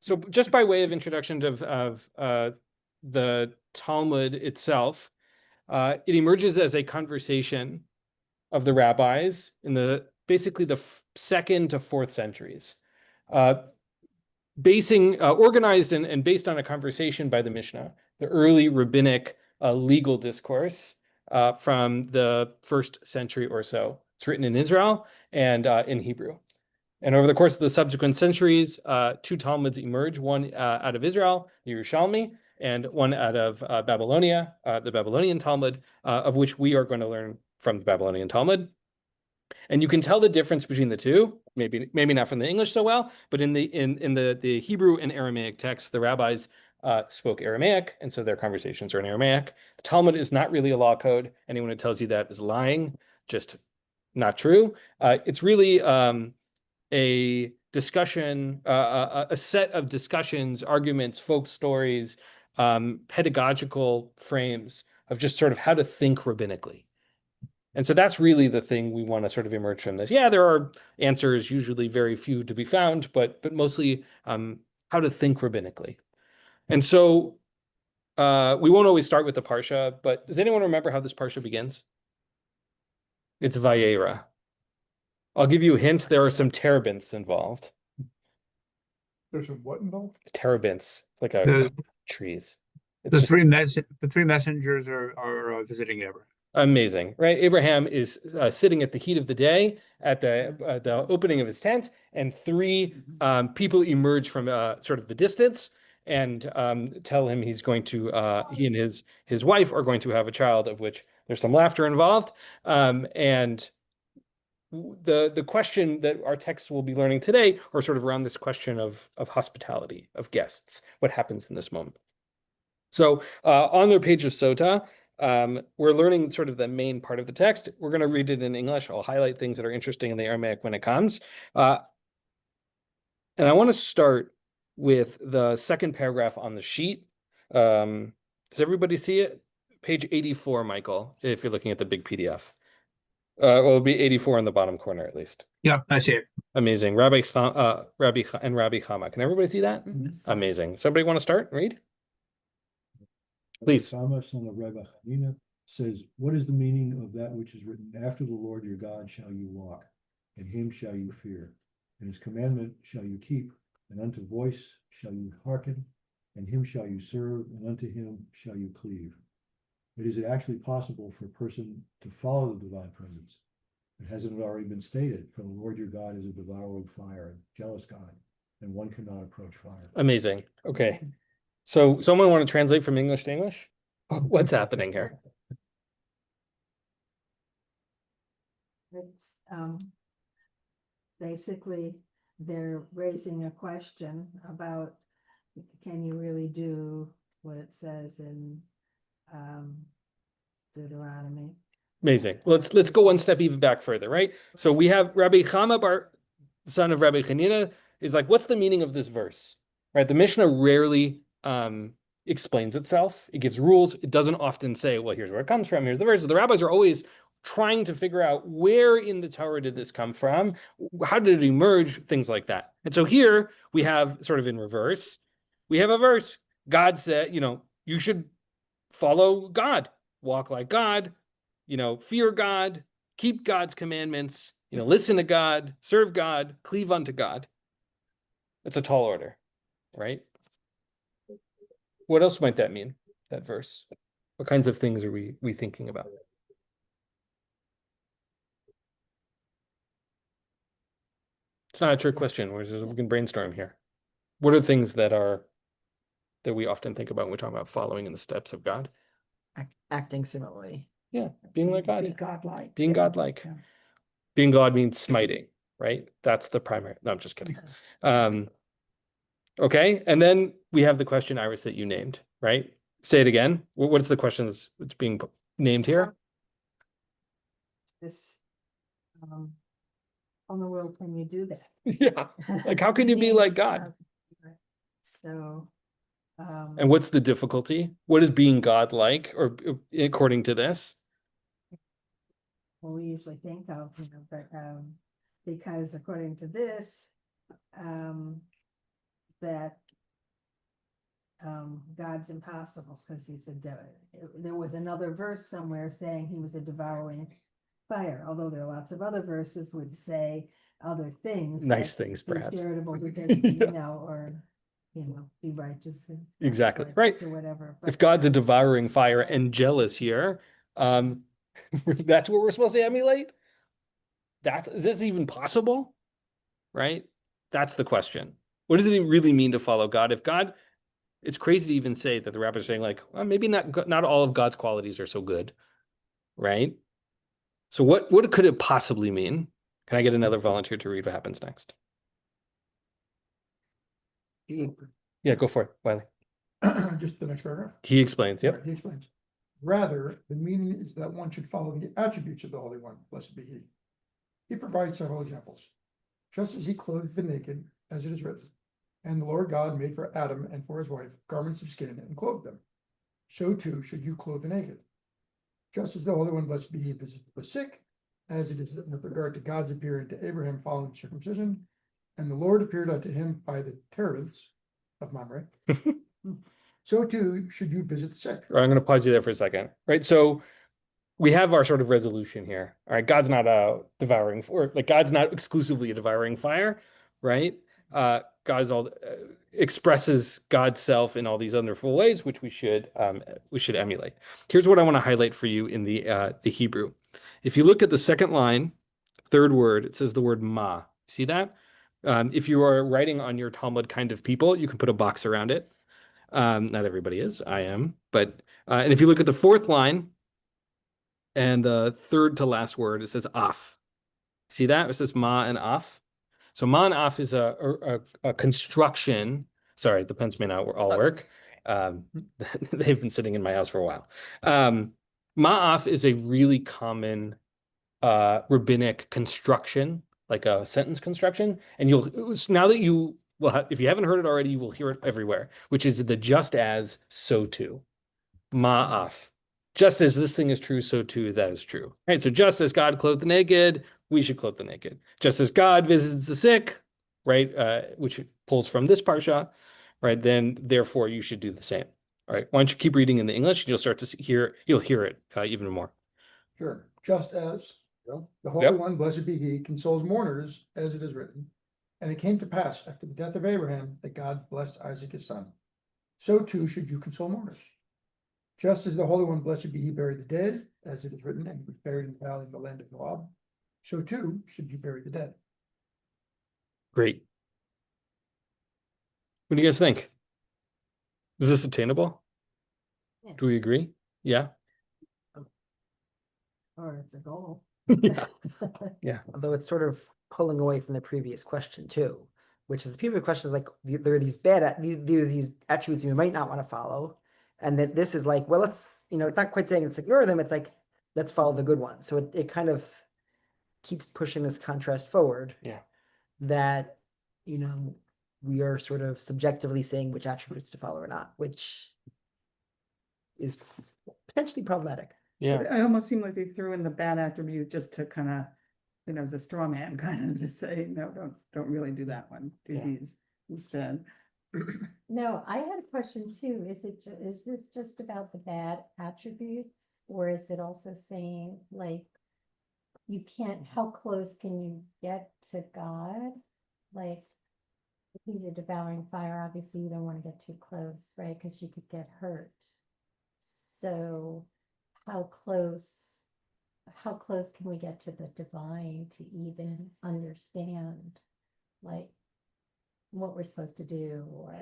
So just by way of introduction of the Talmud itself, it emerges as a conversation of the rabbis in basically the second to fourth centuries, organized and based on a conversation by the Mishnah, the early rabbinic legal discourse from the first century or so. It's written in Israel and in Hebrew. And over the course of the subsequent centuries, two Talmuds emerge, one out of Israel, the Yerushalmi, and one out of Babylonia, the Babylonian Talmud, of which we are going to learn from the Babylonian Talmud. And you can tell the difference between the two, maybe not from the English so well, but in the Hebrew and Aramaic texts, the rabbis spoke Aramaic, and so their conversations are in Aramaic. The Talmud is not really a law code. Anyone who tells you that is lying, just not true. It's really a discussion, a set of discussions, arguments, folk stories, pedagogical frames of just sort of how to think rabbinically. And so that's really the thing we want to sort of emerge from this. Yeah, there are answers, usually very few to be found, but mostly how to think rabbinically. And so we won't always start with the Parsha, but does anyone remember how this Parsha begins? It's Vayera. I'll give you a hint. There are some terebinths involved. There's some what involved? Terebinths. It's like trees. The three messengers are visiting Abraham. Amazing, right? Abraham is sitting at the heat of the day at the opening of his tent, and three people emerge from sort of the distance and tell him he's going to he and his wife are going to have a child, of which there's some laughter involved. And the question that our texts will be learning today are sort of around this question of hospitality, of guests. What happens in this moment? So on their page of Sotah, we're learning sort of the main part of the text. We're going to read it in English. I'll highlight things that are interesting in the Aramaic when it comes. And I want to start with the second paragraph on the sheet. Does everybody see it? Page 84, Michael, if you're looking at the big PDF. Well, it'll be 84 in the bottom corner, at least. Yeah, I see it. Amazing. Rabbi Chama. Can everybody see that? Mm-hmm. Amazing. Somebody want to start? Read? Please. Chama, son of Rabbi Hanina, says, "What is the meaning of that which is written? After the Lord your God shall you walk, and him shall you fear, and his commandment shall you keep, and unto voice shall you hearken, and him shall you serve, and unto him shall you cleave." But is it actually possible for a person to follow the divine presence? It hasn't already been stated, for the Lord your God is a devouring fire, a jealous God, and one cannot approach fire. Amazing. Okay. So someone want to translate from English to English? What's happening here? It's basically they're raising a question about, can you really do what it says in Deuteronomy? Amazing. Let's go one step even back further, right? So we have Rabbi Chama son of Rabbi Hanina, is like, what's the meaning of this verse? Right? The Mishnah rarely explains itself. It gives rules. It doesn't often say, well, here's where it comes from. Here's the verse. The rabbis are always trying to figure out where in the Torah did this come from? How did it emerge? Things like that. And so here we have sort of in reverse, we have a verse. God said, you should follow God, walk like God, fear God, keep God's commandments, listen to God, serve God, cleave unto God. It's a tall order, right? What else might that mean, that verse? What kinds of things are we thinking about? It's not a trick question. We can brainstorm here. What are things that we often think about when we talk about following in the steps of God? Acting similarly. Yeah, being like God. Be godlike. Being godlike. Yeah. Being God means smiting, right? That's the primary. No, I'm just kidding. Okay, and then we have the question, Iris, that you named, right? Say it again. What's the question that's being named here? This, how in the world can you do that? Yeah, like how can you be like God? So, and what's the difficulty? What is being God like, or according to this? Well, we usually think of, but because according to this, that God's impossible because he's there was another verse somewhere saying he was a devouring fire, although there are lots of other verses which say other things. Nice like things, be perhaps. charitable because, Yeah. or, be righteous. and Exactly, righteous right. Or whatever. If But, God's a devouring fire and jealous here, that's what we're supposed to emulate. Is this even possible? Right? That's the question. What does it really mean to follow God? If God, it's crazy to even say that the rabbis are saying like, well, maybe not all of God's qualities are so good, right? So what could it possibly mean? Can I get another volunteer to read what happens next? Yeah, go for it, Wiley. Just the next paragraph. He explains. Yep. Right, he explains. Rather, the meaning is that one should follow the attributes of the Holy One, blessed be he. He provides several examples. Just as he clothed the naked, as it is written, and the Lord God made for Adam and for his wife garments of skin and clothed them, so too should you clothe the naked. Just as the Holy One, blessed be he, visits the sick, as it is with regard to God's appearing to Abraham following circumcision, and the Lord appeared unto him by the terebinths of Mamre, so too should you visit the sick. I'm going to pause you there for a second. Right. So we have our sort of resolution here. All right. God's not a devouring, or like God's not exclusively a devouring fire, right? God's expresses God's self in all these wonderful ways, which we should emulate. Here's what I want to highlight for you in the Hebrew. If you look at the second line, third word, it says the word ma. See that? If you are writing on your Talmud kind of people, you can put a box around it. Not everybody is. I am. But and if you look at the fourth line and the third to last word, it says af. See that? It says ma and af. So ma and af is a construction. Sorry, the pens may not all work. They've been sitting in my house for a while. Ma'af is a really common rabbinic construction, like a sentence construction. And now that you will, if you haven't heard it already, you will hear it everywhere, which is the just as, so too. Ma'af. Just as this thing is true, so too that is true. Right? So just as God clothed the naked, we should clothe the naked. Just as God visits the sick, right? Which pulls from this parsha, right? Then therefore you should do the same. All right. Why don't you keep reading in the English? You'll start to you'll hear it even more. Sure, just as the Holy One, blessed be he, consoles mourners, as it is written. And it came to pass after the death of Abraham that God blessed Isaac his son. So too should you console mourners. Just as the Holy One, blessed be he, buried the dead, as it is written, and he was buried in the valley of the land of Moab, so too should you bury the dead. Great. What do you guys think? Is this attainable? Yeah. Do we agree? Yeah. Or it's a goal. Yeah. Although it's sort of pulling away from the previous question too, which is the previous question is like there are these these attributes you might not want to follow, and that this is like, well, let's, it's not quite saying let's ignore them, it's like let's follow the good ones. So it kind of keeps pushing this contrast forward. Yeah. That we are sort of subjectively saying which attributes to follow or not, which is potentially problematic. Yeah. I almost seem like they threw in the bad attribute just to kind of, the straw man kind of just say, no, don't really do that one. Do Yeah. these instead. No, I had a question too. Is this just about the bad attributes, or is it also saying like how close can you get to God? Like if he's a devouring fire, obviously you don't want to get too close, right? Because you could get hurt. So how close can we get to the divine to even understand like what we're supposed to do, or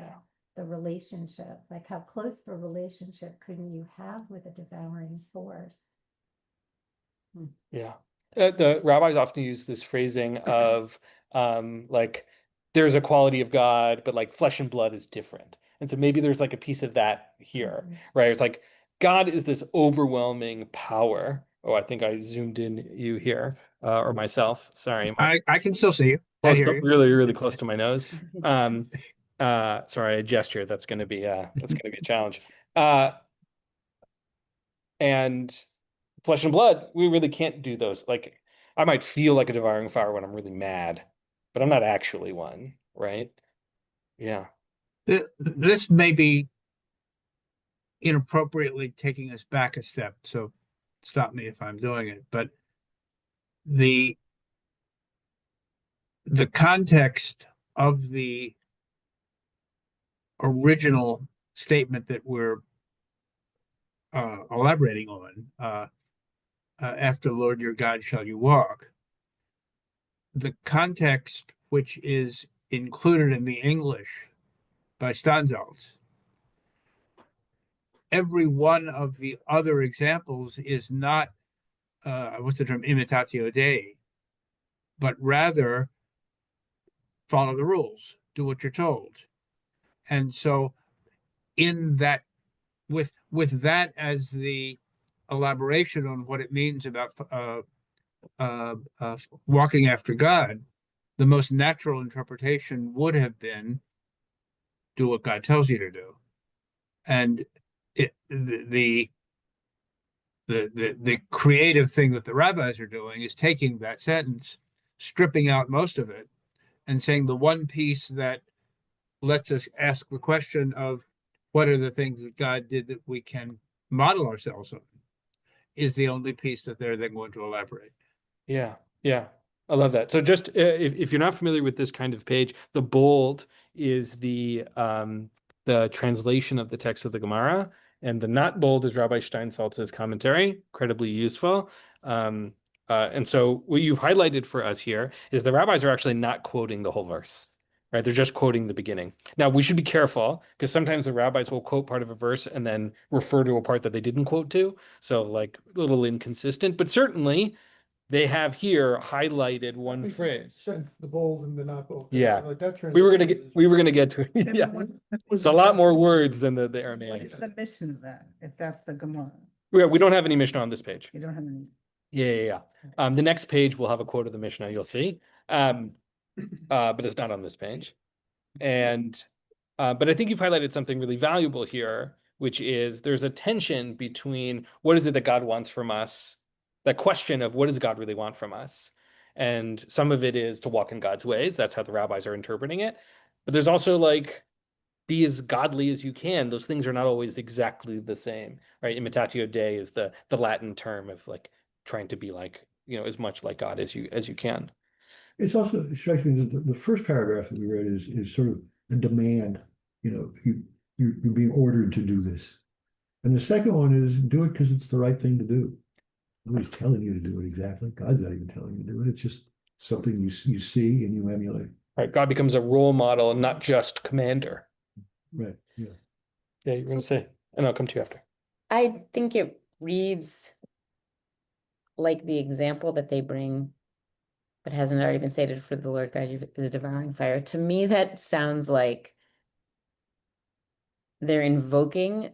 the relationship? Like how close of a relationship couldn't you have with a devouring force? Yeah. The rabbis often use this phrasing of like there's a quality of God, but like flesh and blood is different. And so maybe there's like a piece of that here, right? It's like God is this overwhelming power. Oh, I think I zoomed in you here, or myself. Sorry. I can still see you. I hear you. Really, really close to my nose. Sorry, I gestured. That's gonna be a challenge. And flesh and blood, we really can't do those. Like I might feel like a devouring fire when I'm really mad, but I'm not actually one, right? Yeah. This may be inappropriately taking us back a step, so stop me if I'm doing it, but the context of the original statement that we're elaborating on, after the Lord your God shall you walk, the context which is included in the English by Stansaltz, every one of the other examples is not, what's the term, imitatio Dei, but rather follow the rules, do what you're told. And so in that, with that as the elaboration on what it means about walking after God, the most natural interpretation would have been do what God tells you to do. And the creative thing that the rabbis are doing is taking that sentence, stripping out most of it, and saying the one piece that lets us ask the question of what are the things that God did that we can model ourselves on is the only piece that they're then going to elaborate. Yeah, yeah. I love that. So just if you're not familiar with this kind of page, the bold is the translation of the text of the Gemara, and the not bold is Rabbi Steinsaltz's commentary, incredibly useful. And so what you've highlighted for us here is the rabbis are actually not quoting the whole verse, right? They're just quoting the beginning. Now, we should be careful because sometimes the rabbis will quote part of a verse and then refer to a part that they didn't quote to. So like a little inconsistent, but certainly they have here highlighted one Makes phrase. sense, the bold and the not bold. Yeah. Like that We were gonna translation get is- we were gonna get to it. Then Yeah. what's It's a lot more words than the Aramaic. What's the mission of that, if that's the Gemara? Yeah, we don't have any Mishnah on this page. You don't have any. Yeah. The next page will have a quote of the Mishnah, you'll see. But it's not on this page. And but I think you've highlighted something really valuable here, which is there's a tension between what is it that God wants from us, that question of what does God really want from us? And some of it is to walk in God's ways. That's how the rabbis are interpreting it. But there's also like, be as godly as you can. Those things are not always exactly the same, right? Imitatio Dei is the Latin term of like trying to be like, as much like God as you can. It's also, it strikes me that the first paragraph that we read is sort of a demand, you're being ordered to do this. And the second one is do it because it's the right thing to do. Nobody's telling you to do it exactly. God's not even telling you to do it. It's just something you see and you emulate. Right. God becomes a role model and not just commander. Right. Yeah. Yeah, you're gonna say, and I'll come to you after. I think it reads like the example that they bring, but hasn't already been stated for the Lord God is a devouring fire. To me, that sounds like they're invoking,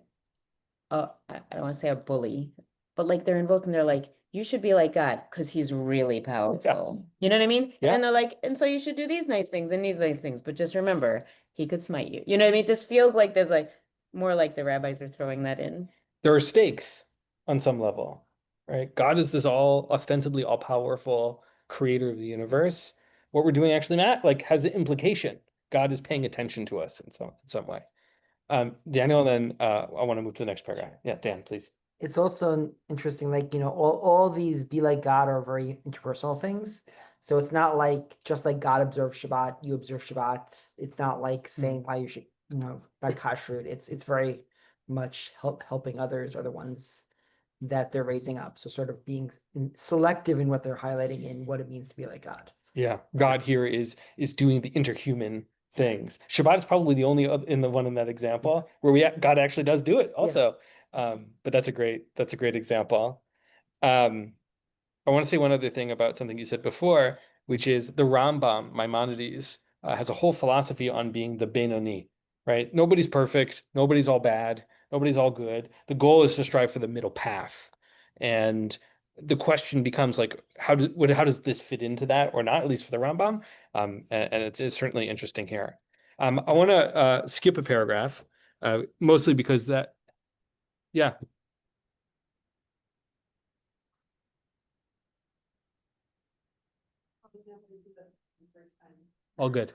I don't want to say a bully, but like they're like, you should be like God because he's really powerful. You know what I mean? Yeah. And then they're like, and so you should do these nice things and these nice things, but just remember, he could smite you. You know what I mean? It just feels like there's like more like the rabbis are throwing that in. There are stakes on some level, right? God is this ostensibly all powerful creator of the universe. What we're doing actually, Matt, like has an implication. God is paying attention to us in some way. Daniel, and then I want to move to the next paragraph. Yeah, Dan, please. It's also interesting, like, all these be like God are very interpersonal things. So it's not like just like God observes Shabbat, you observe Shabbat. It's not like saying why you should, by kashrut. It's very much helping others are the ones that they're raising up. So sort of being selective in what they're highlighting in what it means to be like God. Yeah, God here is doing the interhuman things. Shabbat is probably the only in the one in that example where God actually does do it also. But that's a great example. I want to say one other thing about something you said before, which is the Rambam, Maimonides, has a whole philosophy on being the Benoni, right? Nobody's perfect, nobody's all bad, nobody's all good. The goal is to strive for the middle path. And the question becomes like, how does this fit into that or not, at least for the Rambam? And it's certainly interesting here. I want to skip a paragraph, mostly because yeah. All good.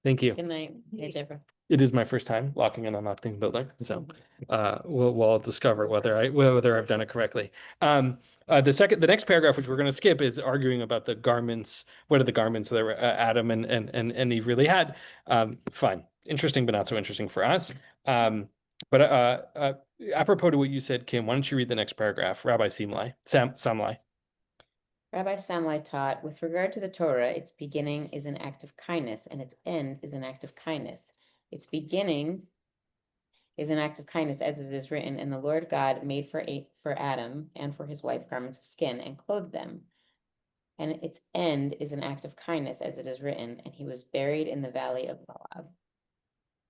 Thank you. Good night. Hey, Jennifer. It is my first time locking and unlocking building, so we'll discover whether I've done it correctly. The next paragraph, which we're going to skip, is arguing about the garments. What are the garments that Adam and Eve really had? Fine, interesting, but not so interesting for us. But apropos to what you said, Kim, why don't you read the next paragraph? Rabbi Samlai. Rabbi Samlai taught, with regard to the Torah, its beginning is an act of kindness, and its end is an act of kindness. Its beginning is an act of kindness, as it is written, and the Lord God made for Adam and for his wife garments of skin and clothed them. And its end is an act of kindness, as it is written, and he was buried in the valley of Moab.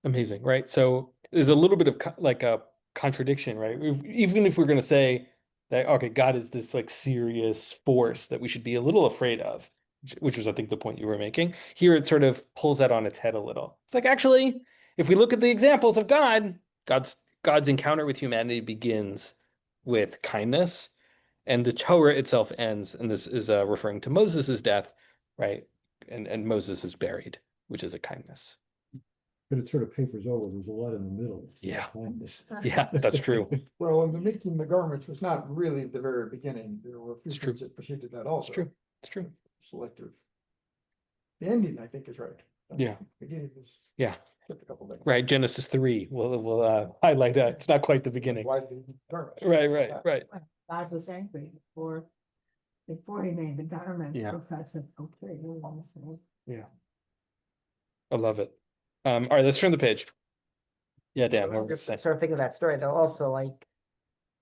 Amazing, right? So there's a little bit of like a contradiction, right? Even if we're going to say that, okay, God is this like serious force that we should be a little afraid of, which was, I think, the point you were making. Here it sort of pulls that on its head a little. It's like, actually, if we look at the examples of God's encounter with humanity begins with kindness, and the Torah itself ends, and this is referring to Moses' death, right? And Moses is buried, which is a kindness. But it sort of papers over. There's a lot in the middle. Yeah. Kindness. Yeah, that's true. Well, and the making the garments was not really the very beginning. There were a few It's true. things that preceded that also. It's true. It's true. Selective. The ending, I think, is right. Yeah. Beginning is. Yeah. Skipped a couple things. Right. Genesis 3. We'll highlight that. It's not quite the beginning. Why the garments? Right. God was angry before he made the garments Yeah. because of, okay, you want to say. Yeah. I love it. All right, let's turn the page. Yeah, Dan, what were we Just saying? sort of thinking of that story though, also like,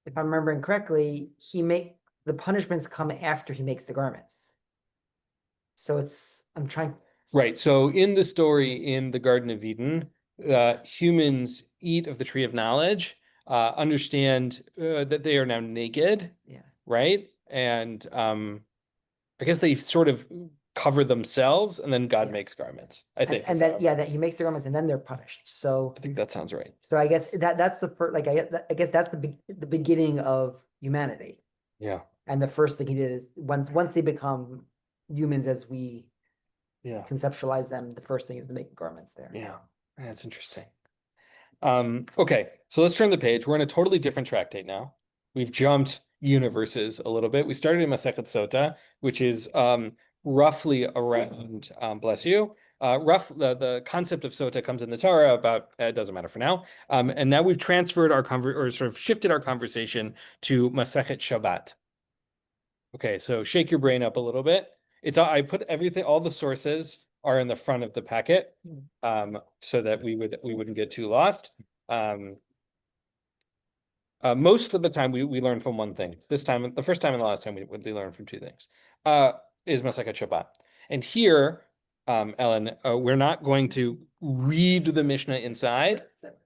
if I'm remembering correctly, the punishments come after he makes the garments. So I'm trying. Right. So in the story in the Garden of Eden, humans eat of the tree of knowledge, understand that they are now naked. Yeah. Right. And I guess they sort of cover themselves, and then God Yeah. makes garments. I think. And then that he makes the garments and then they're punished. So I think that sounds right. so I guess that's the first, like I guess that's the beginning of humanity. Yeah. And the first thing he did is once they become humans as we conceptualize them, the first thing is to make garments there. Yeah. That's interesting. Okay, so let's turn the page. We're in a totally different tractate now. We've jumped universes a little bit. We started in Masechet Sotah, which is roughly around, bless you, the concept of Sotah comes in the Torah about, it doesn't matter for now. And now we've transferred our sort of shifted our conversation to Masechet Shabbat. Okay, so shake your brain up a little bit. I put everything, all the sources are in the front of the packet, so that we wouldn't get too lost. Most of the time we learn from one thing. This time, the first time and the last time we learned from two things. Is Masechet Shabbat. And here, Ellen, we're not going to read the Mishnah inside.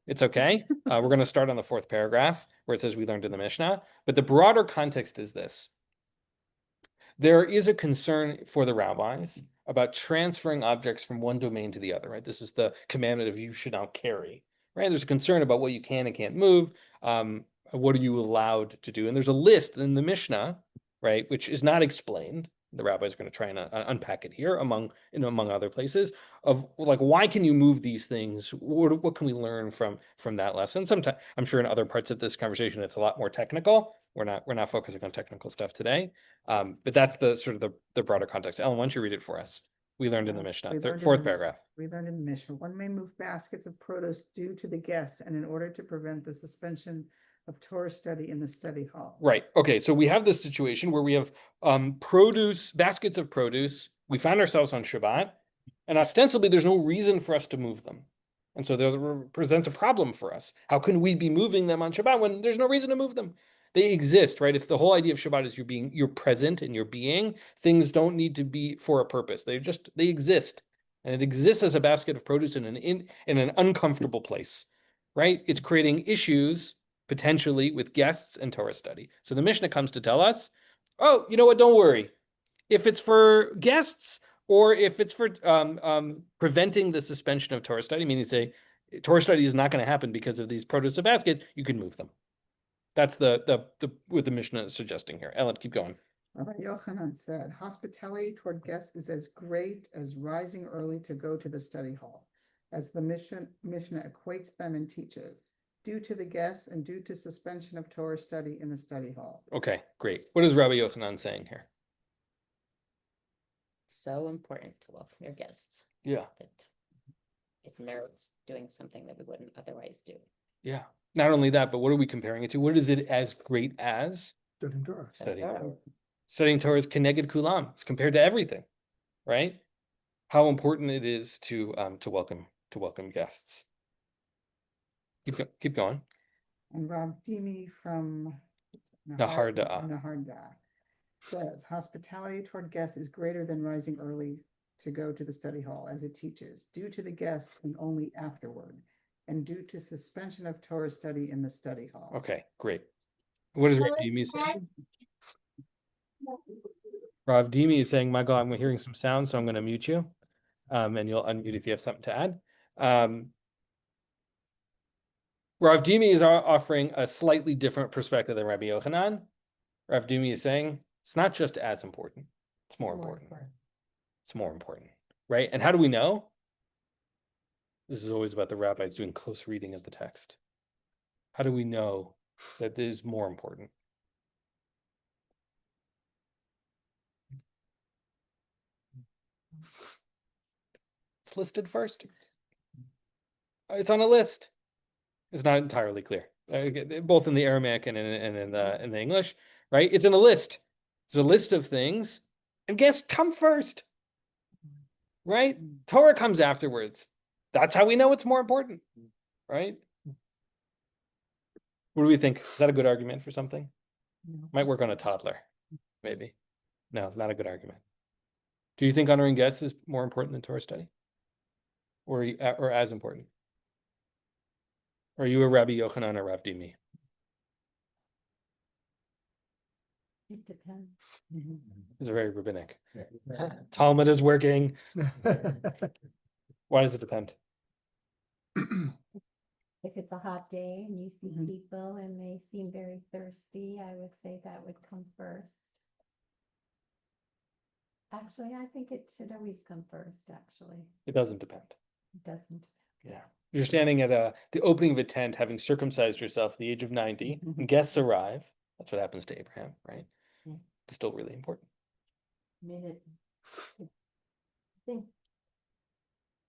It's okay. We're going to start on the fourth paragraph where it says we learned in the Mishnah. But the broader context is this. There is a concern for the rabbis about transferring objects from one domain to the other, right? This is the commandment of you should not carry, right? There's a concern about what you can and can't move. What are you allowed to do? And there's a list in the Mishnah, right, which is not explained. The rabbis are going to try and unpack it here among other places of like, why can you move these things? What can we learn from that lesson? Sometimes I'm sure in other parts of this conversation, it's a lot more technical. We're not focusing on technical stuff today. But that's the sort of the broader context. Ellen, why don't you read it for us? We learned in the Mishnah, fourth paragraph. We learned in the Mishnah, one may move baskets of produce due to the guest and in order to prevent the suspension of Torah study in the study hall. Right. Okay. So we have this situation where we have baskets of produce. We find ourselves on Shabbat, and ostensibly there's no reason for us to move them. And so there presents a problem for us. How can we be moving them on Shabbat when there's no reason to move them? They exist, right? If the whole idea of Shabbat is you're present in your being, things don't need to be for a purpose. They exist. And it exists as a basket of produce in an uncomfortable place, right? It's creating issues potentially with guests and Torah study. So the Mishnah comes to tell us, oh, you know what? Don't worry. If it's for guests or if it's for preventing the suspension of Torah study, meaning say Torah study is not going to happen because of these produce baskets, you can move them. That's what the Mishnah is suggesting here. Ellen, keep going. Rabbi Yochanan said, hospitality toward guests is as great as rising early to go to the study hall. as the Mishnah equates them and teaches, due to the guests and due to suspension of Torah study in the study hall. Okay, great. What is Rabbi Yochanan saying here? So important to welcome your guests Yeah, that it merits doing something that we wouldn't otherwise do. yeah. Not only that, but what are we comparing it to? What is it as great as? Studying Torah. Studying Torah. Torah. Studying Torah is keneged kulam. It's compared to everything, right? How important it is to welcome guests. Keep going. And Rob Dimi from Naharda. Naharda says, hospitality toward guests is greater than rising early to go to the study hall, as it teaches, due to the guests and only afterward, and due to suspension of Torah study in the study hall. Okay, great. What does Rav Dimi say? Rav Dimi is saying, Michael, I'm hearing some sound, so I'm going to mute you. And you'll unmute if you have something to add. Rav Dimi is offering a slightly different perspective than Rabbi Yochanan. Rav Dimi is saying it's not just as important, it's more important. It's more important, right? And how do we know? This is always about the rabbis doing close reading of the text. How do we know that this is more important? It's listed first. It's on a list. It's not entirely clear, both in the Aramaic and in the English, right? It's in a list. It's a list of things, and guests come first, right? Torah comes afterwards. That's how we know it's more important, right? What do we think? Is that a good argument for something? No. Might work on a toddler, maybe. No, not a good argument. Do you think honoring guests is more important than Torah study? Or as important? Are you a Rabbi Yochanan or Rav Dimi? It depends. It's very rabbinic. Talmud is working. Why does it depend? If it's a hot day and you see Mhm. people and they seem very thirsty, I would say that would come first. Actually, I think it should always come first, actually. It doesn't depend. It doesn't. Yeah. You're standing at the opening of a tent, having circumcised yourself at the age of 90, and guests arrive. That's what happens to Abraham, right? Yeah. It's still really important. I mean, I think,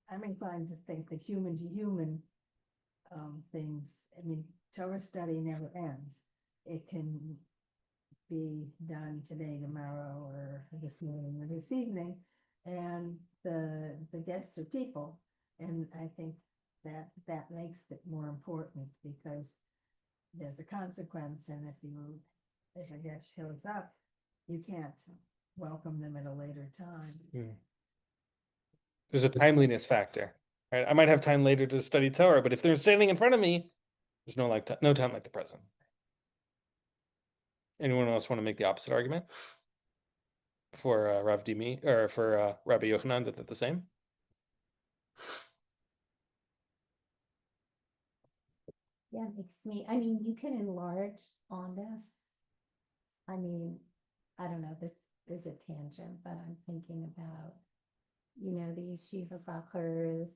I'm inclined to think that human to human things, I mean, Torah study never ends. It can be done today, tomorrow, or this morning, or this evening, and the guests are people. And I think that makes it more important, because there's a consequence, and if a guest shows up, you can't welcome them at a later time. There's a timeliness factor, right? I might have time later to study Torah, but if they're standing in front of me, there's no time like the present. Anyone else want to make the opposite argument for Rav Dimi or for Rabbi Yochanan that they're the same? Yeah, it makes me, I mean, you can enlarge on this. I mean, I don't know, this is a tangent, but I'm thinking about, the yeshiva bachers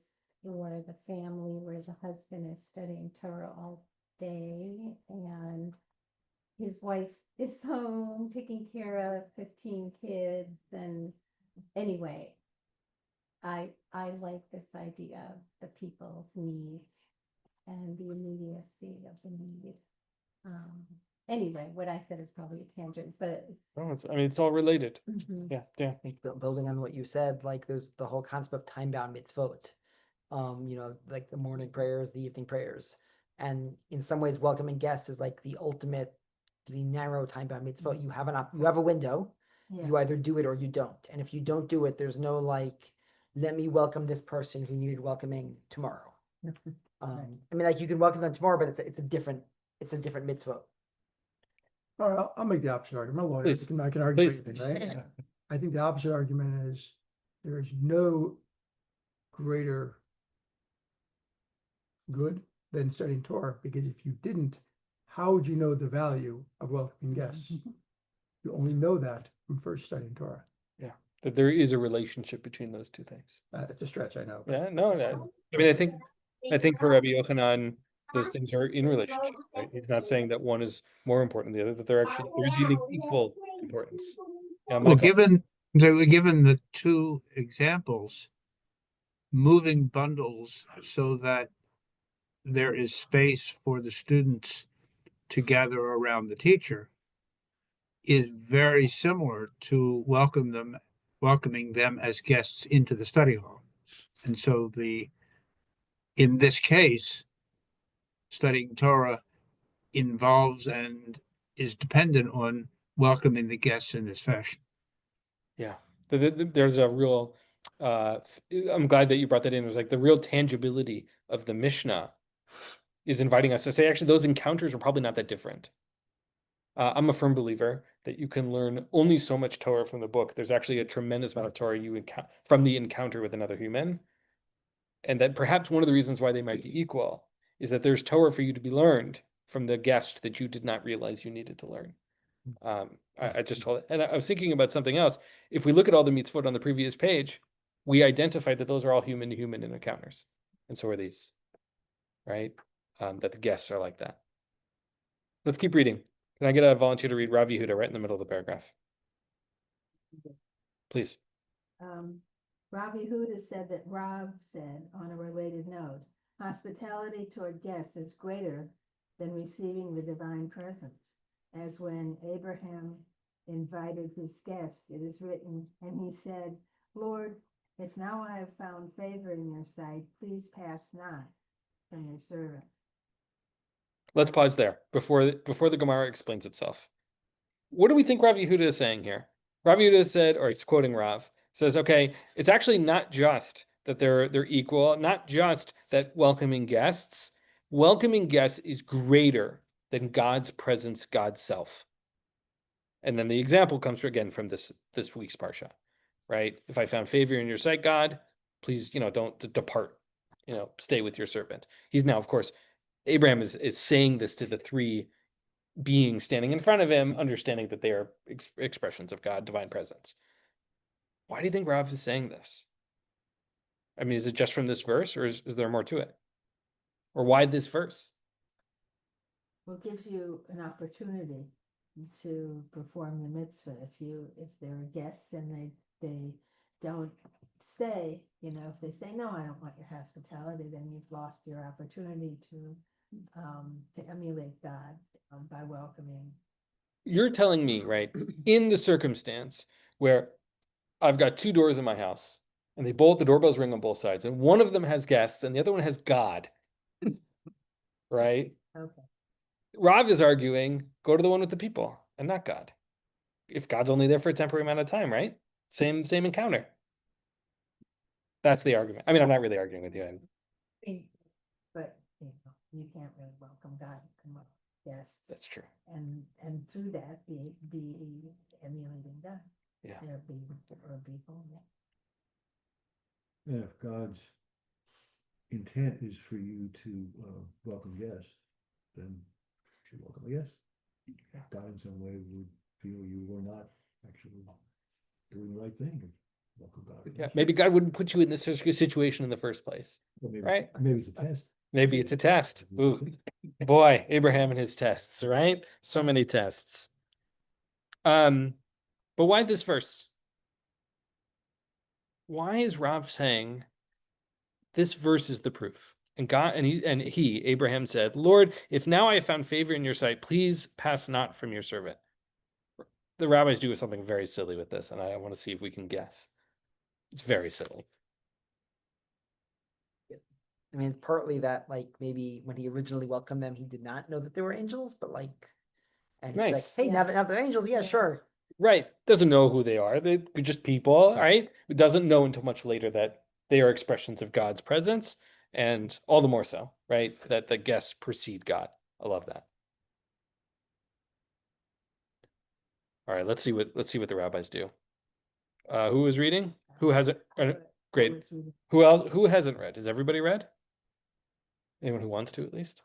or the family where the husband is studying Torah all day and his wife is home taking care of 15 kids. And anyway, I like this idea of the people's needs and the immediacy of the need. Anyway, what I said is probably a tangent, but it's. It's all related. Mhm. Yeah. I think building on what you said, like there's the whole concept of time-bound mitzvot. Like the morning prayers, the evening prayers. And in some ways, welcoming guests is like the ultimate, the narrow time-bound mitzvot. You have you have a window. Yeah. You either do it or you don't. And if you don't do it, there's no like, let me welcome this person who needed welcoming tomorrow. I mean, like you can welcome them tomorrow, but it's a different mitzvah. All right, I'll make the opposite argument. I'm a lawyer. Please. I can argue Please. anything, right? I think the opposite argument is there is no greater good than studying Torah, because if you didn't, how would you know the value of welcoming guests? You only know that from first studying Torah. That there is a relationship between those two things. It's a stretch, I know. Yeah, no, I mean, I think for Rabbi Yochanan, those things are in relationship, right? He's not saying that one is more important than the other, that there's even equal importance. Yeah, Well, Michael. given the two examples, moving bundles so that there is space for the students to gather around the teacher is very similar to welcoming them as guests into the study hall. And so in this case, studying Torah involves and is dependent on welcoming the guests in this fashion. Yeah, there's a real. I'm glad that you brought that in. There's like the real tangibility of the Mishnah is inviting us to say, actually, those encounters are probably not that different. I'm a firm believer that you can learn only so much Torah from the book. There's actually a tremendous amount of Torah you encounter from the encounter with another human, and that perhaps one of the reasons why they might be equal is that there's Torah for you to be learned from the guest that you did not realize you needed to learn. I just told it, and I was thinking about something else. If we look at all the mitzvot on the previous page, we identified that those are all human to human encounters, and so are these, right? That the guests are like that. Let's keep reading. Can I get a volunteer to read Rav Yehuda right in the middle of the paragraph? Please. Rav Yehuda said that Rav said on a related note, hospitality toward guests is greater than receiving the divine presence. As when Abraham invited his guests, it is written, and he said, Lord, if now I have found favor in your sight, please pass not from your servant. Let's pause there before the Gemara explains itself. What do we think Rav Yehuda is saying here? Rav Yehuda said, or he's quoting Rav, says, okay, it's actually not just that they're equal, not just that welcoming guests is greater than God's presence, God's self. And then the example comes again from this week's parsha, right? If I found favor in your sight, God, please, don't depart, stay with your servant. He's now, of course, Abraham is saying this to the three beings standing in front of him, understanding that they are expressions of God, divine presence. Why do you think Rav is saying this? I mean, is it just from this verse, or is there more to it? Or why this verse? Well, it gives you an opportunity to perform the mitzvah. If there are guests and they don't stay, if they say, no, I don't want your hospitality, then you've lost your opportunity to emulate God by welcoming. You're telling me, right, in the circumstance where I've got two doors in my house and the doorbells ring on both sides, and one of them has guests and the other one has God, right? Okay. Rav is arguing, go to the one with the people and not God. If God's only there for a temporary amount of time, right? Same encounter. That's the argument. I mean, I'm not really arguing with you. But you can't really welcome God, you can welcome guests. That's true. And through that be emulating God. Yeah. Or people, yeah. And if God's intent is for you to welcome guests, then you should welcome a guest. Yeah. God in some way would feel you were not actually doing the right thing. Welcome God. Yeah, maybe God wouldn't put you in this situation in the first place. Well, maybe, right? Maybe it's a test. Maybe it's a test. Ooh, boy, Abraham and his tests, right? So many tests. But why this verse? Why is Rav saying this verse is the proof? And God and he, Abraham said, Lord, if now I have found favor in your sight, please pass not from your servant. The rabbis do something very silly with this, and I want to see if we can guess. It's very silly. I mean, partly that, like, maybe when he originally welcomed them, he did not know that they were angels, but and he's Nice. like, hey, Yeah. now they're angels, yeah, sure. Right. Doesn't know who they are. They're just people, right? It doesn't know until much later that they are expressions of God's presence, and all the more so, right? That the guests precede God. I love that. All right, let's see what the rabbis do. Who is reading? Who hasn't? Great. Who else? Who hasn't read? Has everybody read? Anyone who wants to, at least?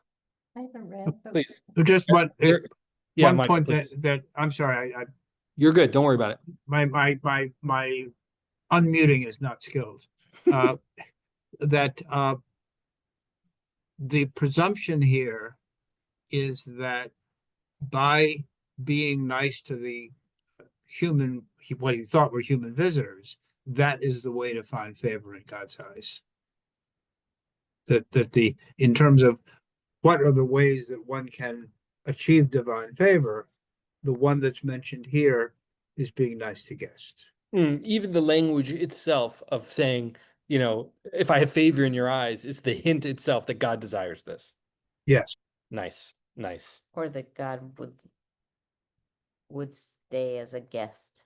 I haven't read, but Please. Just one Michael, point please. that I'm sorry, You're good. Don't worry about it. my unmuting is not skilled. That the presumption here is that by being nice to the what he thought were human visitors, that is the way to find favor in God's eyes. In terms of what are the ways that one can achieve divine favor, the one that's mentioned here is being nice to guests. Even the language itself of saying, if I have favor in your eyes, is the hint itself that God desires this. Yes. Nice. Or that God would stay as a guest,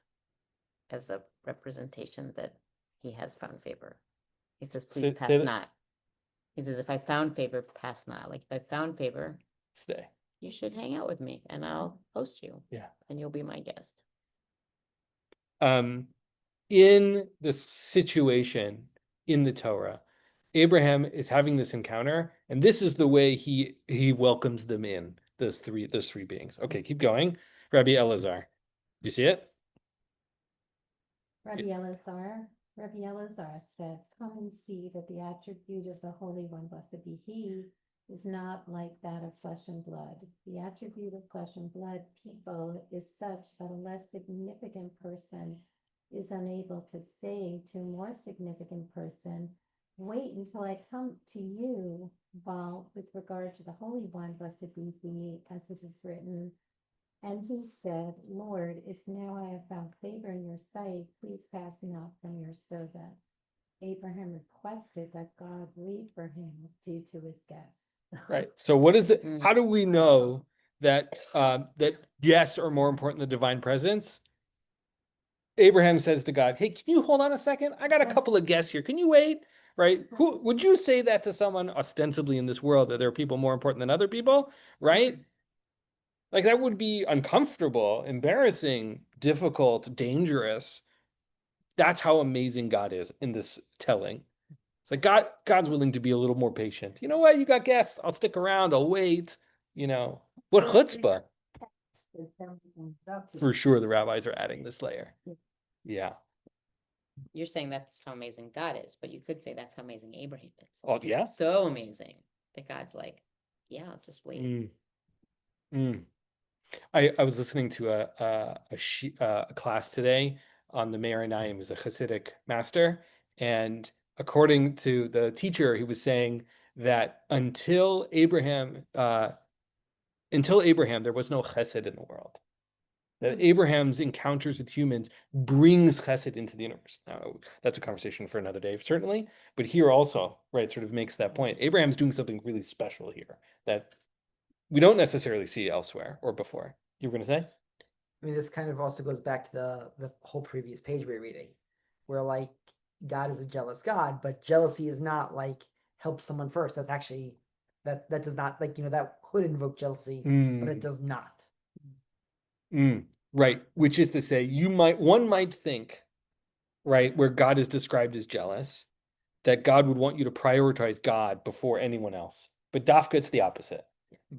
as a representation that he has found favor. He says, please pass not. He says, if I found favor, pass not. Like, if I found favor, Stay. You should hang out with me and I'll host you. Yeah. And you'll be my guest. In the situation in the Torah, Abraham is having this encounter, and this is the way he welcomes them in, those three beings. Okay, keep going. Rabbi Elazar. Do you see it? Rabbi Elazar said, come and see that the attribute of the Holy One, blessed be he, is not like that of flesh and blood. The attribute of flesh and blood people is such that a less significant person is unable to say to a more significant person, wait until I come to you, while with regard to the Holy One, blessed be he, as it is written. And he said, Lord, if now I have found favor in your sight, please pass not from your servant. Abraham requested that God leave for him due to his guests. Right. So what is it? How do we know that that guests are more important than divine presence? Abraham says to God, hey, can you hold on a second? I got a couple of guests here. Can you wait? Right? Who would you say that to someone ostensibly in this world, that there are people more important than other people? Right? Like, that would be uncomfortable, embarrassing, difficult, dangerous. That's how amazing God is in this telling. It's like God's willing to be a little more patient. You know what? You got guests. I'll stick around. I'll wait. What chutzpah. For sure, the rabbis are adding this layer. Yeah. You're saying that's how amazing God is, but you could say that's how amazing Abraham is. Oh, yeah. So amazing that God's like, yeah, I'll just wait. I was listening to a class today on the Meir Einayim, who's a Hasidic master, and according to the teacher, he was saying that until Abraham, there was no chesed in the world. That Abraham's encounters with humans brings chesed into the universe. Now, that's a conversation for another day, certainly. But here also, right, sort of makes that point. Abraham's doing something really special here that we don't necessarily see elsewhere or before. You were going to say? I mean, this kind of also goes back to the whole previous page we're reading, where like God is a jealous God, but jealousy is not like help someone first. That's actually that does not, like, that could invoke jealousy, but it does not. Right. Which is to say, one might think, right, where God is described as jealous, that God would want you to prioritize God before anyone else. But Dafka, it's the opposite.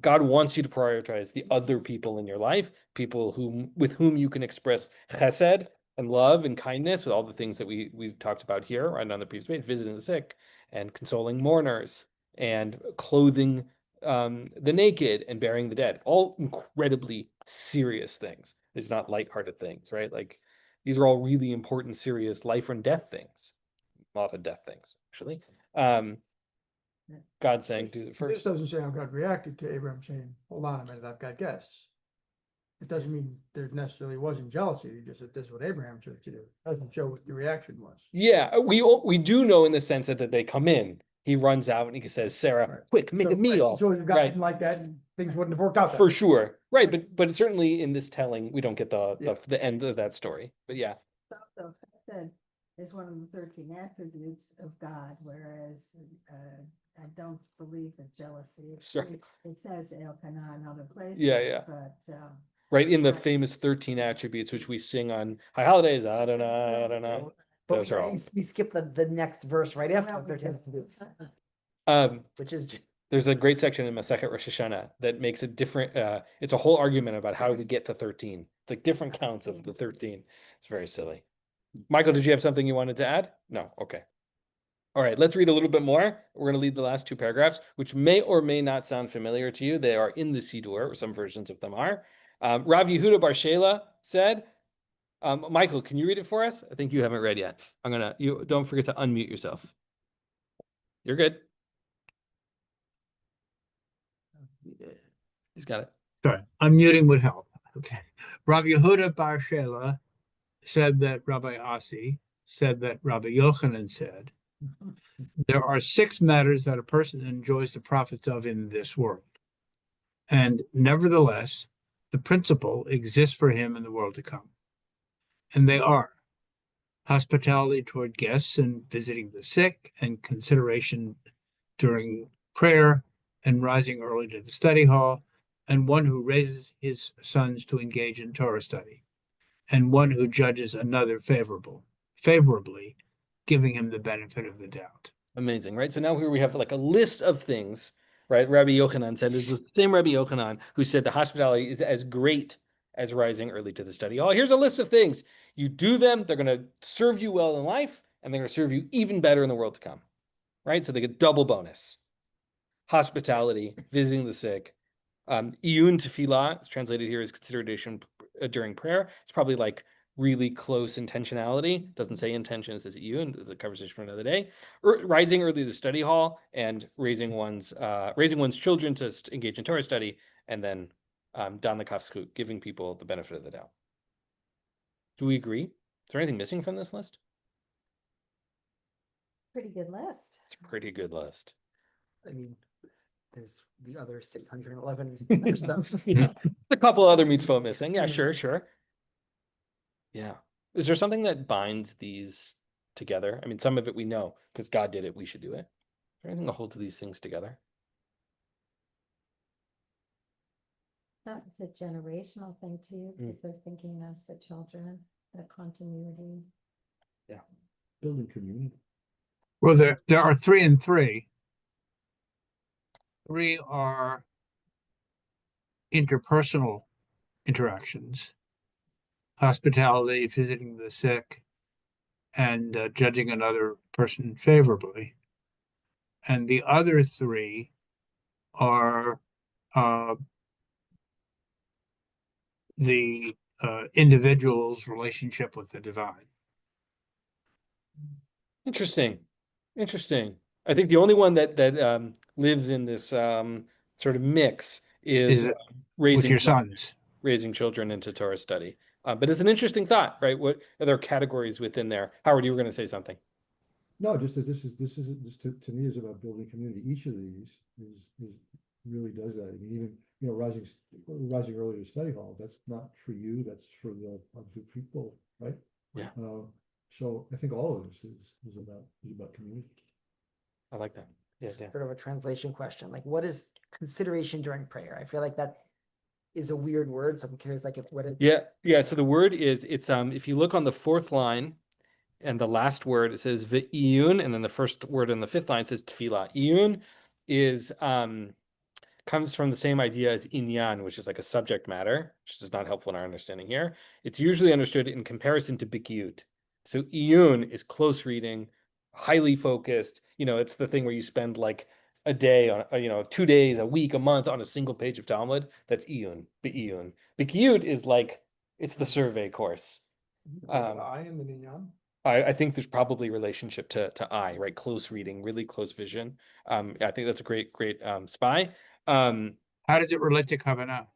God wants you to prioritize the other people in your life, people with whom you can express chesed and love and kindness, with all the things that we've talked about here, right on the previous page, visiting the sick and consoling mourners and clothing the naked and burying the dead. All incredibly serious things. There's not lighthearted things, right? Like, these are all really important, serious life and death things. A lot of death things, actually. God saying, do it first. This doesn't say how God reacted to Abraham saying, hold on a minute, I've got guests. It doesn't mean there necessarily wasn't jealousy. It just that this is what Abraham chose to do. It doesn't show what the reaction was. Yeah, we do know in the sense that they come in. He runs out and he says, Sarah, quick, make a meal. So if you've gotten like that, things wouldn't have worked out. For sure. Right, but certainly in this telling, we don't get the end of that story. But yeah. So chesed is one of the 13 attributes of God, whereas I don't believe that jealousy. Sorry. It says Elkanah in other places. Yeah. But right, in the famous 13 attributes, which we sing on high holidays, I don't know. Those are all. We skip the next verse right after the 13 attributes, which is there's a great section in Masechet Rosh Hashanah that makes a different. It's a whole argument about how we get to 13. It's like different counts of the 13. It's very silly. Michael, did you have something you wanted to add? No. Okay. All right, let's read a little bit more. We're going to lead the last two paragraphs, which may or may not sound familiar to you. They are in the Siddur, or some versions of them are. Rav Yehuda Bar Shela said, Michael, can you read it for us? I think you haven't read yet. You don't forget to unmute yourself. You're good. He's got it. Sorry, unmuting would help. Okay. Rav Yehuda Bar Shela said that Rabbi Asi said that Rabbi Yochanan said, there are 6 matters that a person enjoys the profits of in this world. And nevertheless, the principle exists for him in the world to come. And they are hospitality toward guests and visiting the sick, and consideration during prayer, and rising early to the study hall, and one who raises his sons to engage in Torah study, and one who judges another favorably, giving him the benefit of the doubt. Amazing, right? So now here we have like a list of things, right? Rabbi Yochanan said, it's the same Rabbi Yochanan who said the hospitality is as great as rising early to the study hall. Here's a list of things. You do them, they're going to serve you well in life, and they're going to serve you even better in the world to come, right? So they get double bonus. Hospitality, visiting the sick. Iyun tefillah, it's translated here as consideration during prayer. It's probably like really close intentionality. Doesn't say intention, it says iyun. It's a conversation for another day. Rising early to the study hall and raising one's children to engage in Torah study, and then dan the kafskut, giving people the benefit of the doubt. Do we agree? Is there anything missing from this list? Pretty good list. It's a pretty good list. I mean, there's the other 611 other stuff. Yeah. A couple other mitzvot missing. Yeah, sure. Yeah. Is there something that binds these together? I mean, some of it we know because God did it. We should do it. Is there anything that holds these things together? It's a generational thing too, because they're thinking of the children, the continuity. Building community. Well, there are 3 and 3. 3 are interpersonal interactions, hospitality, visiting the sick, and judging another person favorably. And the other 3 are the individual's relationship with the divine. Interesting. I think the only one that lives in this sort of mix is With your sons. raising children into Torah study. But it's an interesting thought, right? What are there categories within there? Howard, you were going to say something. No, just that this to me is about building community. Each of these is really does that. I mean, even rising early to study hall. That's not for you. That's for the people, right? Yeah. So I think all of this is about community. I like that. Yeah. Sort of a translation question. Like, what is consideration during prayer? I feel like that is a weird word. So I'm curious, like, what it. Yeah. So the word is, it's if you look on the 4th line and the last word, it says v'iyun, and then the first word in the 5th line says tefillah. Iyun is comes from the same idea as inyan, which is like a subject matter, which is not helpful in our understanding here. It's usually understood in comparison to bikiyut. So iyun is close reading, highly focused. It's the thing where you spend like a day on, 2 days, a week, a month on a single page of Talmud. That's iyun, be'iyun. Bikiyut is like, it's the survey course. I in the Ninyan. I think there's probably relationship to eye, right? Close reading, really close vision. I think that's a great spy. How does it relate to Kavanah?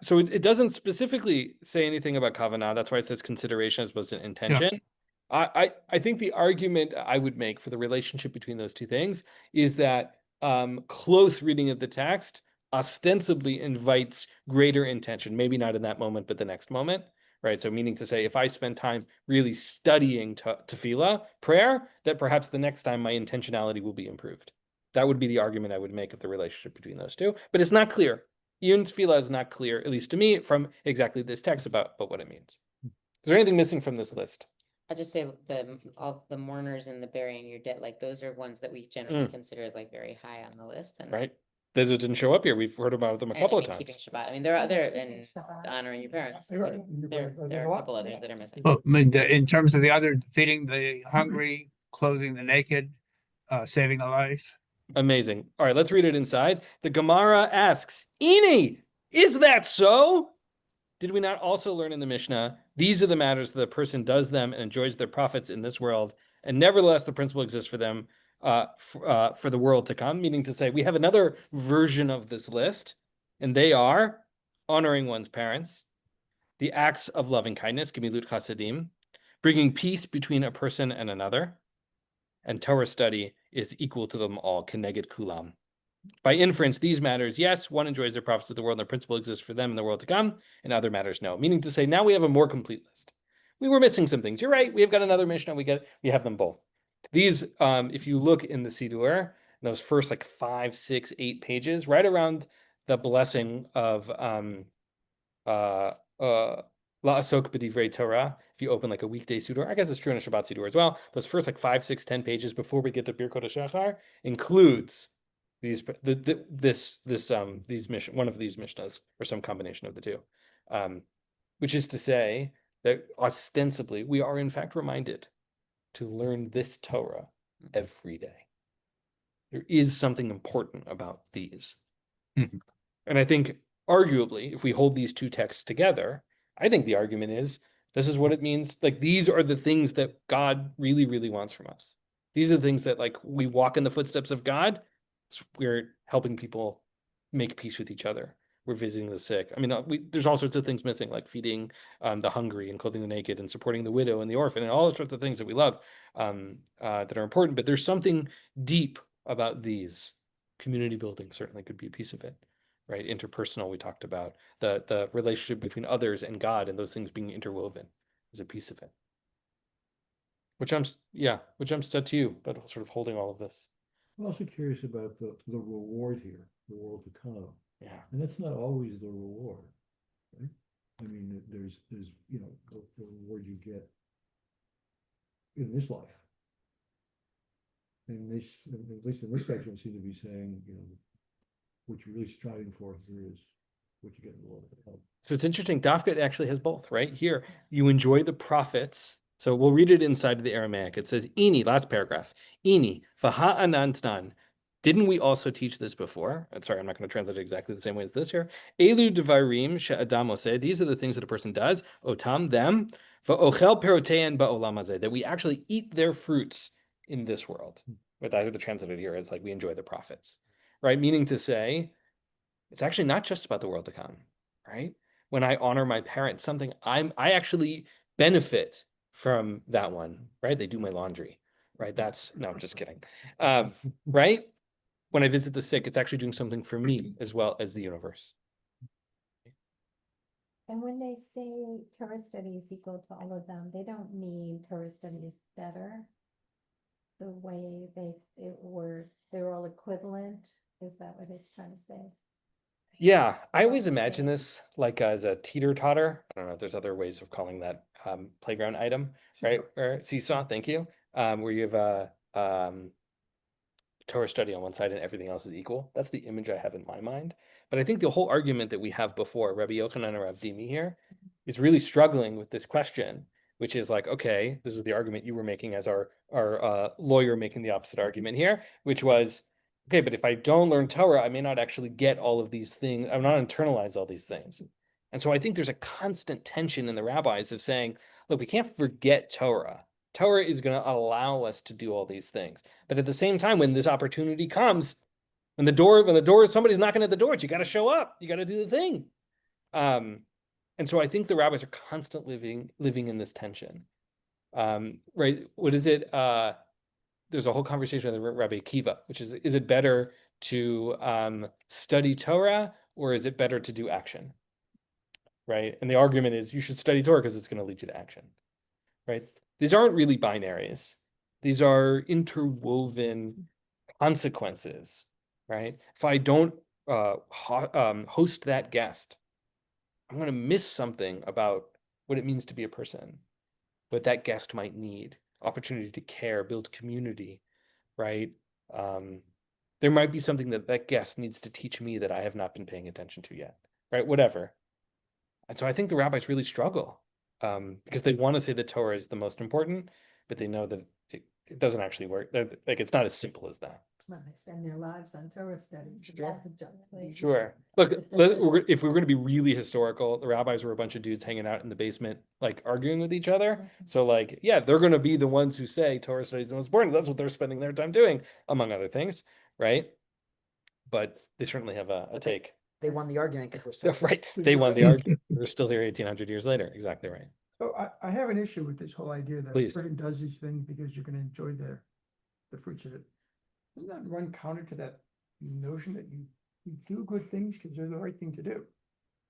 So it doesn't specifically say anything about kavanah. That's why it says consideration as opposed to intention. Yeah. I think the argument I would make for the relationship between those two things is that close reading of the text ostensibly invites greater intention. Maybe not in that moment, but the next moment. Right. So meaning to say, if I spend time really studying tefillah, prayer, that perhaps the next time my intentionality will be improved. That would be the argument I would make of the relationship between those two. But it's not clear. Iyun tefillah is not clear, at least to me, from exactly this text about what it means. Is there anything missing from this list? I'll just say all the mourners and the burying your dead, like those are ones that we generally consider as like very high on the list. And right. Those that didn't show up here, we've heard about them a couple of times. Keeping Shabbat. I mean, there are other, and honoring your parents. There are a couple others that are missing. Well, I mean, in terms of the other, feeding the hungry, clothing the naked, saving a life. Amazing. All right, let's read it inside. The Gemara asks, Ini, is that so? Did we not also learn in the Mishnah, these are the matters that the person does them and enjoys their profits in this world, and nevertheless the principle exists for them for the world to come, meaning to say we have another version of this list, and they are honoring one's parents, the acts of loving kindness, gemilut chasadim, bringing peace between a person and another, and Torah study is equal to them all, keneged kulam. By inference, these matters, yes, one enjoys their profits of the world, and their principle exists for them in the world to come, and other matters, no. Meaning to say, now we have a more complete list. We were missing some things. You're right. We have got another Mishnah. We have them both. These, if you look in the Siddur, those first like 5, 6, 8 pages, right around the blessing of La Asok B'divrei Torah. If you open like a weekday Siddur, I guess it's true in a Shabbat Siddur as well. Those first like 5, 6, 10 pages before we get to Birkot HaShachar includes these one of these Mishnahs, or some combination of the two, which is to say that ostensibly we are in fact reminded to learn this Torah every day. There is something important about these. And I think arguably, if we hold these two texts together, I think the argument is this is what it means. Like, these are the things that God really, really wants from us. These are the things that, like, we walk in the footsteps of God. We're helping people make peace with each other. We're visiting the sick. I mean, there's all sorts of things missing, like feeding the hungry and clothing the naked and supporting the widow and the orphan and all sorts of things that we love that are important. But there's something deep about these. Community building certainly could be a piece of it, right? Interpersonal, we talked about. The relationship between others and God and those things being interwoven is a piece of it. Which I'm stuck to you, but sort of holding all of this. I'm also curious about the reward here, the world to come. Yeah. And that's not always the reward, right? I mean, there's you know, the reward you get in this life. And this, at least in this section, seem to be saying, you know, what you're really striving for here is what you get in the world to come. So it's interesting. Dafka actually has both, right? Here, you enjoy the profits. So we'll read it inside of the Aramaic. It says, Ini, last paragraph, Ini, v'ha'anantan. Didn't we also teach this before? I'm sorry, I'm not going to translate it exactly the same way as this here. Elu devarim she'adam oseh. These are the things that a person does. Otam, them. V'ochel perotein ba'olam hazeh. That we actually eat their fruits in this world. But either the translated here is like we enjoy the profits, right? Meaning to say, it's actually not just about the world to come, right? When I honor my parents, something I actually benefit from that one, right? They do my laundry, right? No, I'm just kidding. Right? When I visit the sick, it's actually doing something for me as well as the universe. And when they say Torah study is equal to all of them, they don't mean Torah study is better. The way they're all equivalent. Is that what it's trying to say? Yeah, I always imagine this like as a teeter-totter. I don't know if there's other ways of calling that playground item, right? Or seesaw, thank you. Where you have a Torah study on one side and everything else is equal. That's the image I have in my mind. But I think the whole argument that we have before, Rabbi Yochanan and Rav Dimi here, is really struggling with this question, which is like, okay, this is the argument you were making as our lawyer making the opposite argument here, which was, okay, but if I don't learn Torah, I may not actually get all of these things. I will not internalize all these things. And so I think there's a constant tension in the rabbis of saying, look, we can't forget Torah. Torah is going to allow us to do all these things. But at the same time, when this opportunity comes, when the door, somebody's knocking at the door, you got to show up. You got to do the thing. And so I think the rabbis are constantly living in this tension. Right? What is it? There's a whole conversation with Rabbi Akiva, which is it better to study Torah or is it better to do action? Right? And the argument is you should study Torah because it's going to lead you to action. Right? These aren't really binaries. These are interwoven consequences. Right? If I don't host that guest, I'm going to miss something about what it means to be a person, what that guest might need. Opportunity to care, build community, right? There might be something that guest needs to teach me that I have not been paying attention to yet, right? Whatever. And so I think the rabbis really struggle because they want to say that Torah is the most important, but they know that it doesn't actually work. Like, it's not as simple as that. Well, they spend their lives on Torah studies. Sure. Exactly. Sure. Look, if we were going to be really historical, the rabbis were a bunch of dudes hanging out in the basement, like arguing with each other. So, like, yeah, they're going to be the ones who say Torah studies is the most important. That's what they're spending their time doing, among other things, right? But they certainly have a take. They won the argument because we're still Right. They won the argument. We're still here 1800 years later. Exactly right. So I have an issue with this whole idea that a Please. person does these things because you're gonna enjoy the fruits of it. Doesn't that run counter to that notion that you do good things because they're the right thing to do?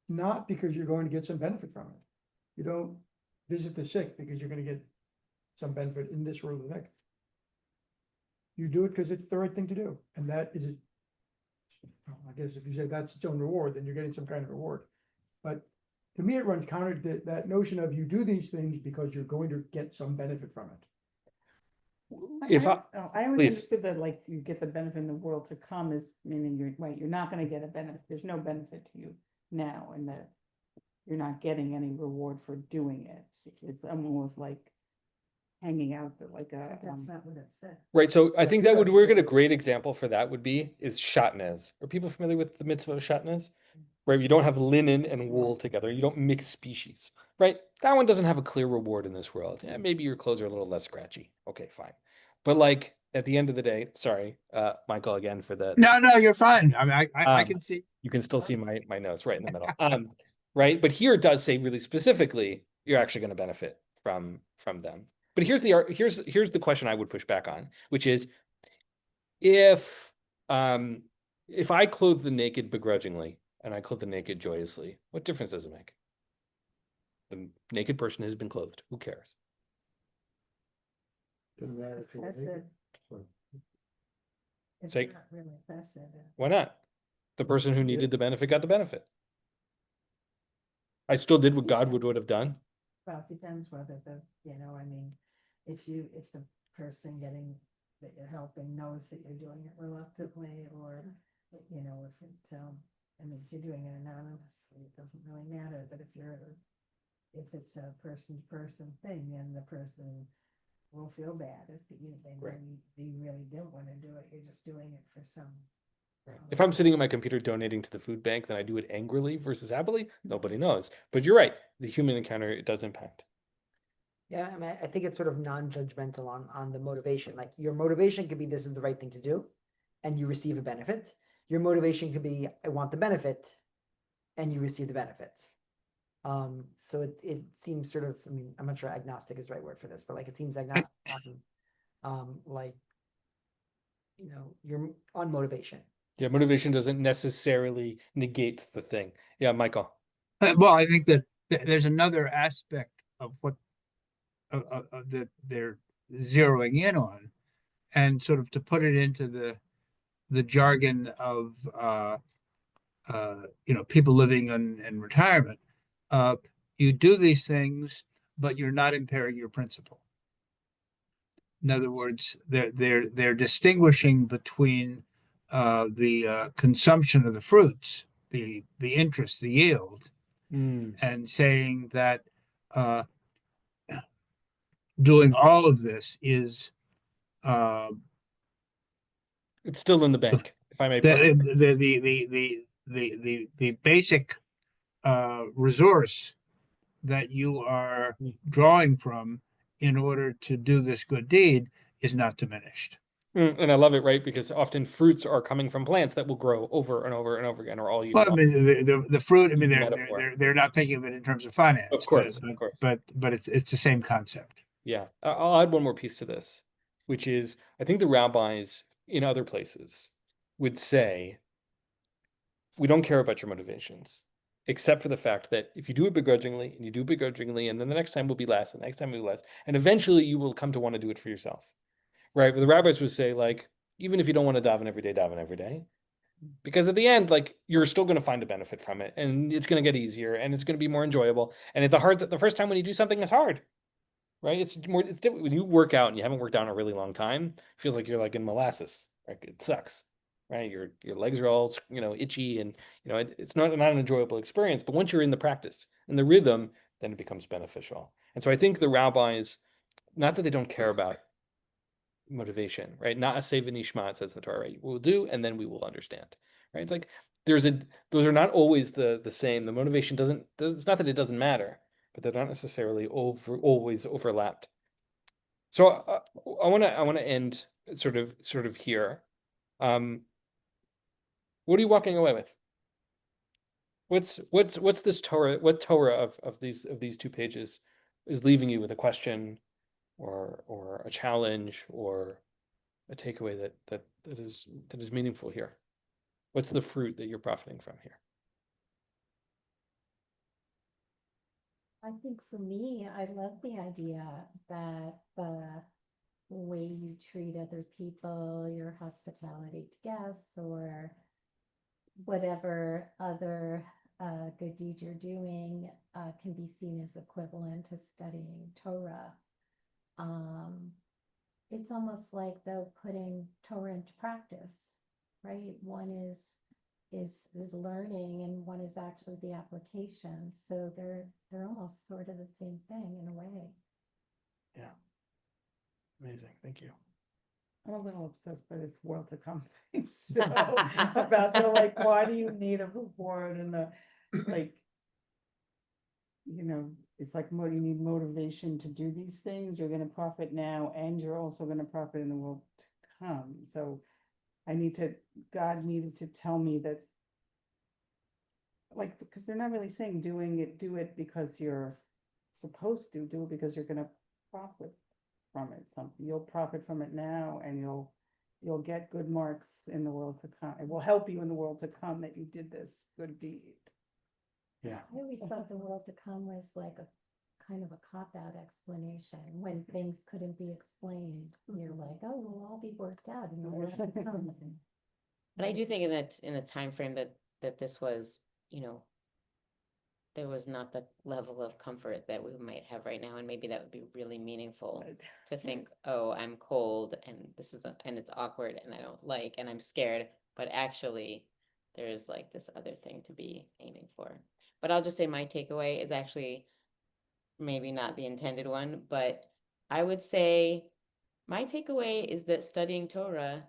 Not because you're going to get some benefit from it. You don't visit the sick because you're gonna get some benefit in this world or the next. You do it because it's the right thing to do, and that is, I guess if you say that's its own reward, then you're getting some kind of reward. But to me, it runs counter to that notion of you do these things because you're going to get some benefit from it. If I, I always please. understood that like you get the benefit in the world to come is meaning you're not gonna get a benefit, there's no benefit to you now, and that you're not getting any reward for doing it. It's almost like hanging out like a. But that's not what it said. Right, so I think that would work. A great example for that would be is shatnez. Are people familiar with the mitzvah of shatnez? Where you don't have linen and wool together, you don't mix species, right? That one doesn't have a clear reward in this world. Yeah, maybe your clothes are a little less scratchy. Okay, fine. But like at the end of the day, sorry, Michael, again for the No, you're fine. I mean, I Um, can see. you can still see my nose right in the middle. Right, but here it does say really specifically, you're actually going to benefit from them. But here's the question I would push back on, which is if I clothe the naked begrudgingly and I clothe the naked joyously, what difference does it make? The naked person has been clothed. Who cares? Doesn't matter if you're That's naked. it. Sorry. It's Say- not really vested. Why not? The person who needed the benefit got the benefit. I still did what God would have done. Well, it depends whether I mean, if the person that you're helping knows that you're doing it reluctantly, or, if if you're doing it anonymously, it doesn't really matter, but if it's a person-to-person thing, then the person will feel bad if they know Right. you really didn't want to do it, you're just doing it for some. If I'm sitting at my computer donating to the food bank, then I do it angrily versus happily. Nobody knows. But you're right. The human encounter, it does impact. Yeah, I mean, I think it's sort of non-judgmental on the motivation. Like your motivation could be this is the right thing to do, and you receive a benefit. Your motivation could be I want the benefit, and you receive the benefit. So it seems sort of, I mean, I'm not sure agnostic is the right word for this, but like it seems agnostic like you're on motivation. Yeah, motivation doesn't necessarily negate the thing. Yeah, Michael. Well, I think that there's another aspect of what that they're zeroing in on, and sort of to put it into the jargon of people living in retirement. You do these things, but you're not impairing your principle. In other words, they're distinguishing between the consumption of the fruits, the interest, the yield, and saying that doing all of this is It's still in the bank, if I may put it. the basic resource that you are drawing from in order to do this good deed is not diminished. And I love it, right? Because often fruits are coming from plants that will grow over and over and over again, or all you. Well, I mean, the fruit. I mean, Metaphor. they're not thinking of it in terms of finance. Of course, but it's the same concept. Yeah, I'll add one more piece to this, which is I think the rabbis in other places would say, we don't care about your motivations, except for the fact that if you do it begrudgingly and you do it begrudgingly, and then the next time will be less, and the next time will be less, and eventually you will come to want to do it for yourself. Right? But the rabbis would say, like, even if you don't want to daven every day, because at the end, like, you're still going to find a benefit from it, and it's going to get easier, and it's going to be more enjoyable. And at the first time when you do something, it's hard, right? It's different when you work out and you haven't worked out in a really long time. It feels like you're like in molasses. Right? It sucks, right? Your legs are all itchy, and it's not an enjoyable experience. But once you're in the practice and the rhythm, then it becomes beneficial. And so I think the rabbis, not that they don't care about motivation, right? Not a seva nishma, says the Torah, right? We'll do, and then we will understand, right? It's like those are not always the same. The motivation it's not that it doesn't matter, but they're not necessarily always overlapped. So I want to end sort of here. What are you walking away with? What's this Torah? What Torah of these 2 pages is leaving you with a question, or a challenge, or a takeaway that is meaningful here? What's the fruit that you're profiting from here? I think for me, I love the idea that the way you treat other people, your hospitality to guests, or whatever other good deed you're doing can be seen as equivalent to studying Torah. It's almost like though putting Torah into practice, right? One is learning, and one is actually the application. So they're almost sort of the same thing in a way. Yeah. Amazing. Thank you. I'm a little obsessed by this world to come thing still, about the, like, why do you need a reward, and the, like, it's like, you need motivation to do these things. You're gonna profit now, and you're also gonna profit in the world to come. So God needed to tell me that, like, because they're not really saying do it because you're supposed to, do it because you're gonna profit from it. You'll profit from it now, and you'll get good marks in the world to come. It will help you in the world to come that you did this good deed. Yeah. I always thought the world to come was like a kind of a cop-out explanation. When things couldn't be explained, you're like, oh, we'll all be worked out in the world to come. But I do think in the time frame that this was, there was not the level of comfort that we might have right now, and maybe that would be really meaningful to think, oh, I'm cold, and and it's awkward, and I don't like, and I'm scared, but actually there's like this other thing to be aiming for. But I'll just say my takeaway is actually maybe not the intended one, but I would say my takeaway is that studying Torah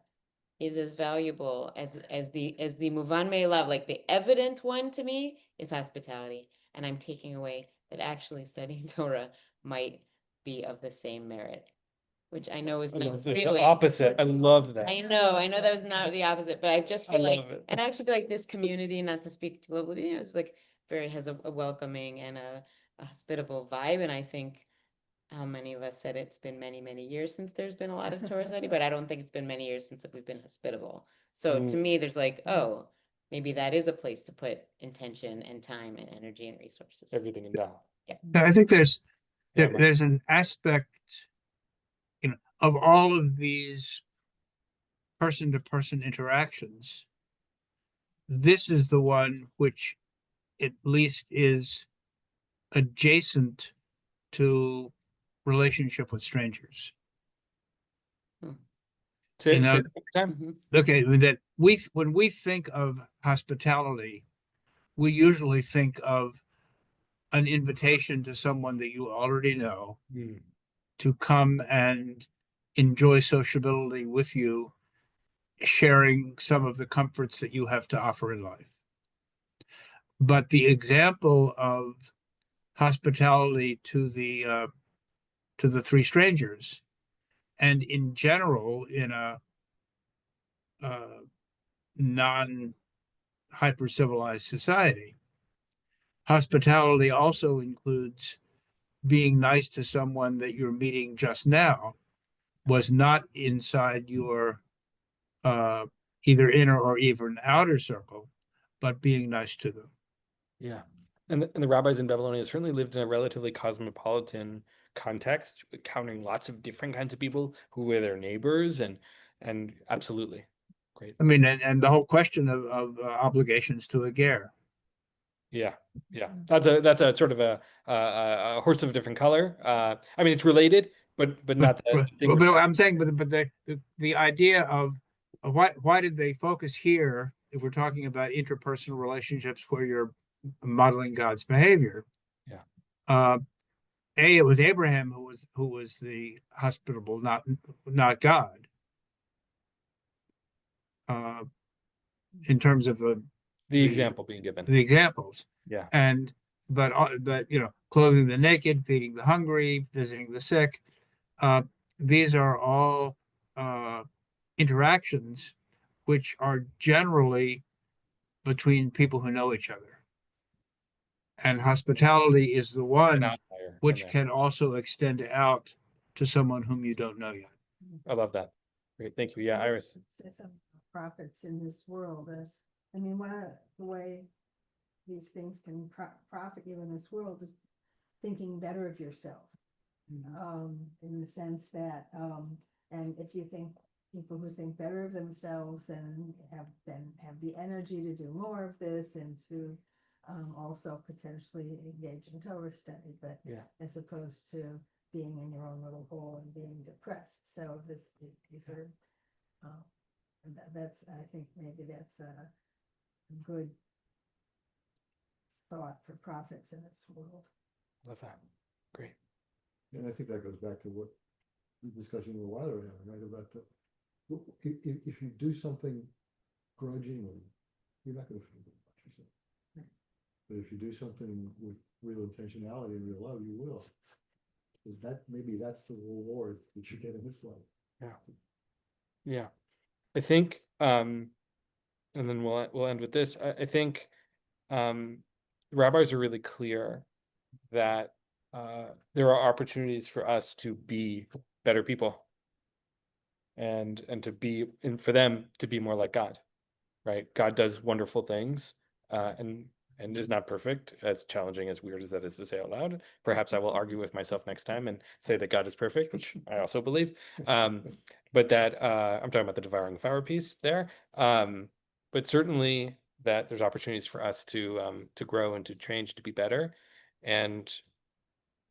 is as valuable as the Muvan Me'elav, like the evident one to me is hospitality. And I'm taking away that actually studying Torah might be of the same merit, which I know is not The really opposite. I love that. I know that was not the opposite, but I just feel like, love it. and I actually feel like this community, not to speak globally, it's like has a welcoming and a hospitable vibe. And I think how many of us said it's been many, many years since there's been a lot of Torah study, but I don't think it's been many years since we've been hospitable. So to me, there's like, oh, maybe that is a place to put intention and time and energy and resources. Everything in Dal. Yeah. I think there's Yeah, Mark. there's an aspect, of all of these person-to-person interactions. This is the one which at least is adjacent to relationship with strangers. Say know, it one more time. Mhm. Okay, that when we think of hospitality, we usually think of an invitation to someone that you already know to come and enjoy sociability with you, sharing some of the comforts that you have to offer in life. But the example of hospitality to the 3 strangers, and in general in a non-hyper civilized society, hospitality also includes being nice to someone that you're meeting just now, was not inside your either inner or even outer circle, but being nice to them. Yeah. And the rabbis in Babylonia certainly lived in a relatively cosmopolitan context, encountering lots of different kinds of people who were their neighbors, and absolutely great. I mean, and the whole question of obligations to a ger. Yeah, yeah. That's a sort of a horse of a different color. I mean, it's related, but not the thing. But I'm saying, but the idea of why did they focus here if we're talking about interpersonal relationships where you're modeling God's behavior? Yeah. it was Abraham who was the hospitable, not God. In terms of The example being given. the examples. Yeah. But clothing the naked, feeding the hungry, visiting the sick, these are all interactions which are generally between people who know each other. And hospitality is the An one outlier in which there. can also extend out to someone whom you don't know yet. I love that. Great, thank you. Yeah, Iris. Say some prophets in this world, I mean, one of the way these things can profit you in this world is thinking better of yourself. In the sense that, and if you think people who think better of themselves and have the energy to do more of this and to also potentially engage in Torah study, but Yeah. as opposed to being in your own little hole and being depressed. So these are, that's, I think maybe that's a good thought for prophets in this world. Love that. Great. And I think that goes back to what the discussion a while ago, right, about if you do something grudgingly, you're not gonna feel good about yourself. But if you do something with real intentionality and real love, you will. Because maybe that's the reward that you get in this life. Yeah. Yeah. I think, and then we'll end with this. I think rabbis are really clear that there are opportunities for us to be better people and for them to be more like God, right? God does wonderful things and is not perfect, as challenging, as weird as that is to say out loud. Perhaps I will argue with myself next time and say that God is perfect, which I also believe. But that I'm talking about the devouring fire piece there. But certainly that there's opportunities for us to grow and to change, to be better. And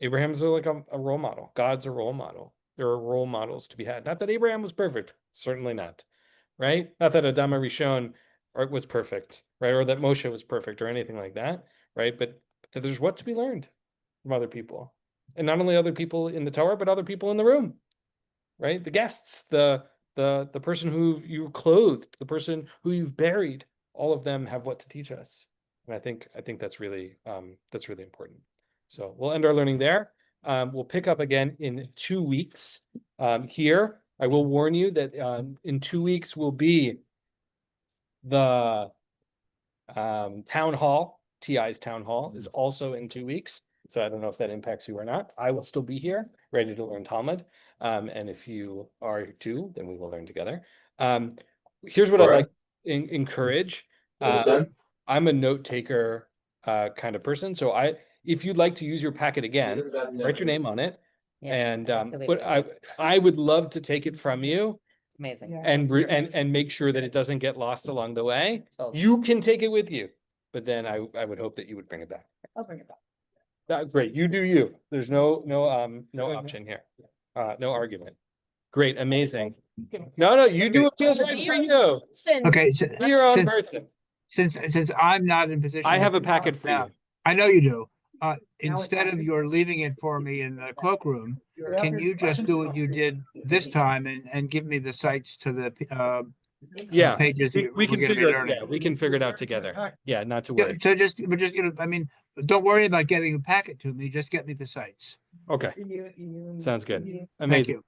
Abraham's like a role model. God's a role model. There are role models to be had. Not that Abraham was perfect, certainly not, right? Not that Adam Rishon was perfect, right? Or that Moshe was perfect or anything like that, right? But that there's what to be learned from other people. And not only other people in the Torah, but other people in the room, right? The guests, the person who you've clothed, the person who you've buried, all of them have what to teach us. And I think that's really important. So we'll end our learning there. We'll pick up again in 2 weeks. Here, I will warn you that in 2 weeks will be the town hall. TI's town hall is also in 2 weeks. So I don't know if that impacts you or not. I will still be here, ready to learn Talmud. And if you are too, then we will learn together. Here's what I'd like to encourage. I'm a note taker kind of person. So if you'd like to use your packet again, write your name on it. Yeah, And I believe but it. I would love to take it from you Amazing. and make sure that it doesn't get lost along the way. Sold. You can take it with you, but then I would hope that you would bring it back. I'll bring it back. That's great. You do you. There's no option here. No argument. Great, amazing. No, you do what feels right for you. Okay, Be your own since person. since I'm not in position, I to have a control packet for now, you. I know you do. Instead of your leaving it for me in the cloakroom, can you just do what you did this time and give me the sites to the Yeah, pages that we we're can gonna be figure it. learning? Yeah, we can figure it out together. Yeah, not to Yeah, worry. so just I mean, don't worry about getting a packet to me. Just get me the sites. Okay, sounds good. Thank Amazing. you.